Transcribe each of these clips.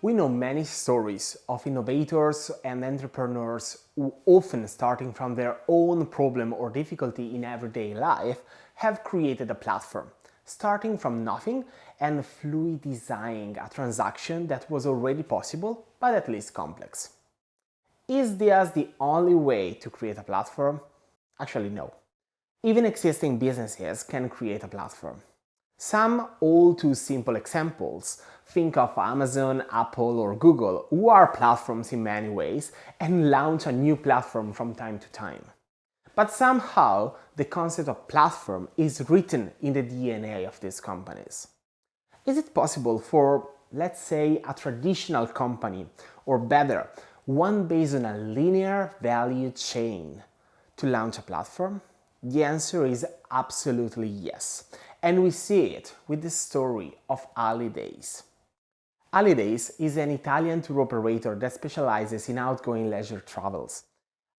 We know many stories of innovators and entrepreneurs who, often starting from their own problem or difficulty in everyday life, have created a platform, starting from nothing and fluidizing a transaction that was already possible, but at least complex. Is this the only way to create a platform? Actually, no. Even existing businesses can create a platform. Some all too simple examples, think of Amazon, Apple or Google, who are platforms in many ways and launch a new platform from time to time. But somehow the concept of platform is written in the DNA of these companies. Is it possible for, let's say, a traditional company, or better, one based on a linear value chain, to launch a platform? The answer is absolutely yes, and we see it with the story of Holidays. Holidays is an Italian tour operator that specializes in outgoing leisure travels.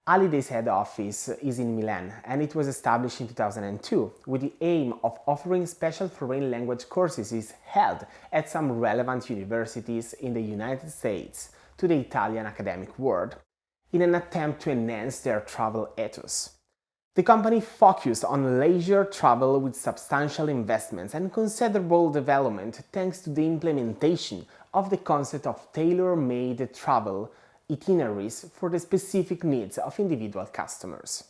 Holidays' head office is in Milan and it was established in 2002 with the aim of offering special foreign language courses held at some relevant universities in the United States to the Italian academic world in an attempt to enhance their travel ethos. The company focused on leisure travel with substantial investments and considerable development thanks to the implementation of the concept of tailor-made travel itineraries for the specific needs of individual customers.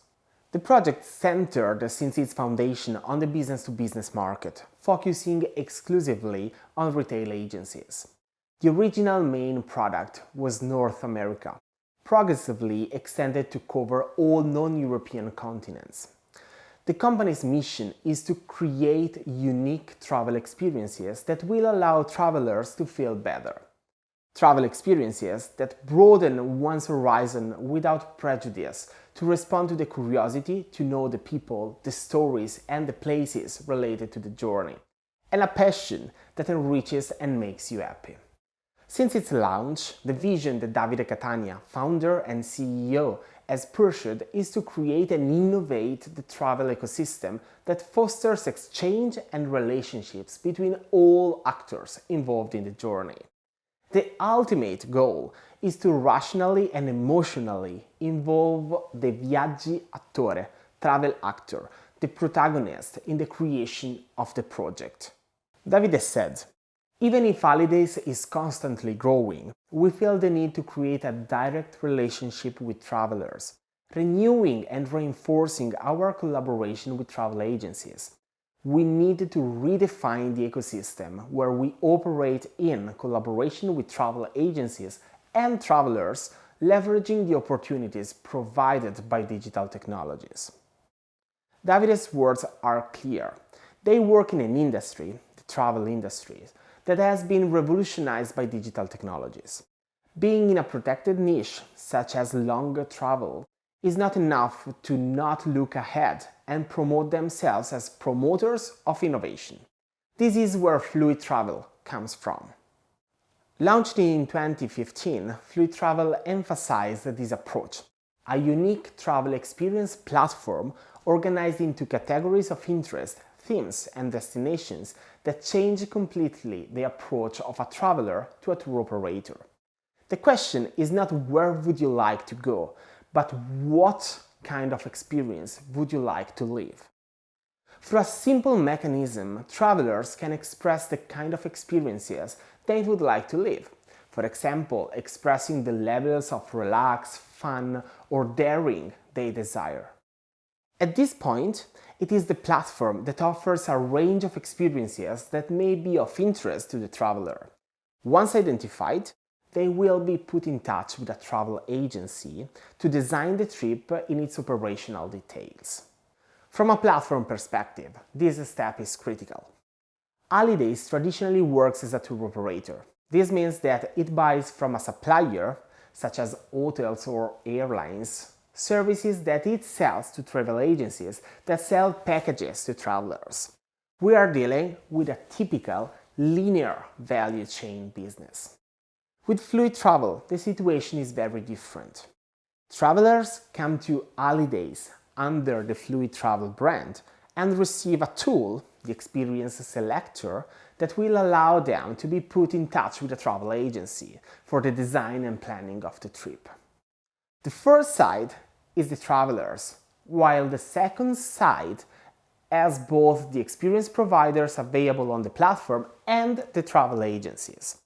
The project centered since its foundation on the business-to-business market, focusing exclusively on retail agencies. The original main product was North America, progressively extended to cover all non-European continents. The company's mission is to create unique travel experiences that will allow travelers to feel better. Travel experiences that broaden one's horizon without prejudice to respond to the curiosity to know the people, the stories and the places related to the journey, and a passion that enriches and makes you happy. Since its launch, the vision that Davide Catania, founder and CEO, has pursued is to create and innovate the travel ecosystem that fosters exchange and relationships between all actors involved in the journey. The ultimate goal is to rationally and emotionally involve the viaggi attore, travel actor, the protagonist in the creation of the project. Davide said, "Even if Holidays is constantly growing, we feel the need to create a direct relationship with travelers, renewing and reinforcing our collaboration with travel agencies. We need to redefine the ecosystem where we operate in collaboration with travel agencies and travelers, leveraging the opportunities provided by digital technologies." Davide's words are clear. They work in an industry, the travel industry, that has been revolutionized by digital technologies. Being in a protected niche, such as longer travel, is not enough to not look ahead and promote themselves as promoters of innovation. This is where Fluid Travel comes from. Launched in 2015, Fluid Travel emphasized this approach, a unique travel experience platform organized into categories of interest, themes and destinations that change completely the approach of a traveler to a tour operator. The question is not where would you like to go, but what kind of experience would you like to live? Through a simple mechanism, travelers can express the kind of experiences they would like to live. For example, expressing the levels of relax, fun or daring they desire. At this point, it is the platform that offers a range of experiences that may be of interest to the traveler. Once identified, they will be put in touch with a travel agency to design the trip in its operational details. From a platform perspective, this step is critical. Holidays traditionally works as a tour operator. This means that it buys from a supplier, such as hotels or airlines, services that it sells to travel agencies that sell packages to travelers. We are dealing with a typical linear value chain business. With Fluid Travel, the situation is very different. Travelers come to Holidays under the Fluid Travel brand and receive a tool, the Experience Selector, that will allow them to be put in touch with a travel agency for the design and planning of the trip. The first side is the travelers, while the second side has both the experience providers available on the platform and the travel agencies.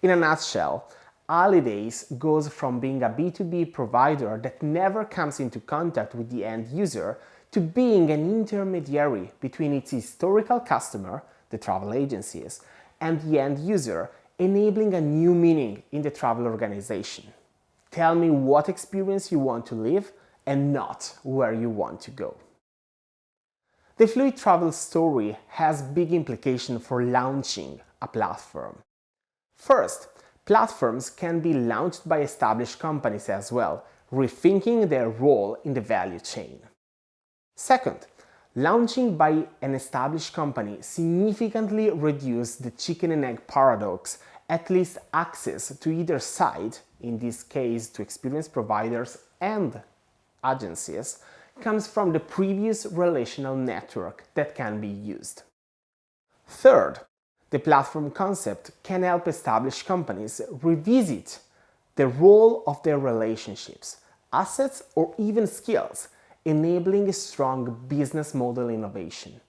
In a nutshell, Holidays goes from being a B2B provider that never comes into contact with the end user to being an intermediary between its historical customer, the travel agencies, and the end user, enabling a new meaning in the travel organization. Tell me what experience you want to live and not where you want to go. The Fluid Travel story has big implications for launching a platform. First, platforms can be launched by established companies as well, rethinking their role in the value chain. Second, launching by an established company significantly reduces the chicken and egg paradox, at least access to either side, in this case to experience providers and agencies, comes from the previous relational network that can be used. Third, the platform concept can help established companies revisit the role of their relationships, assets, or even skills, enabling a strong business model innovation.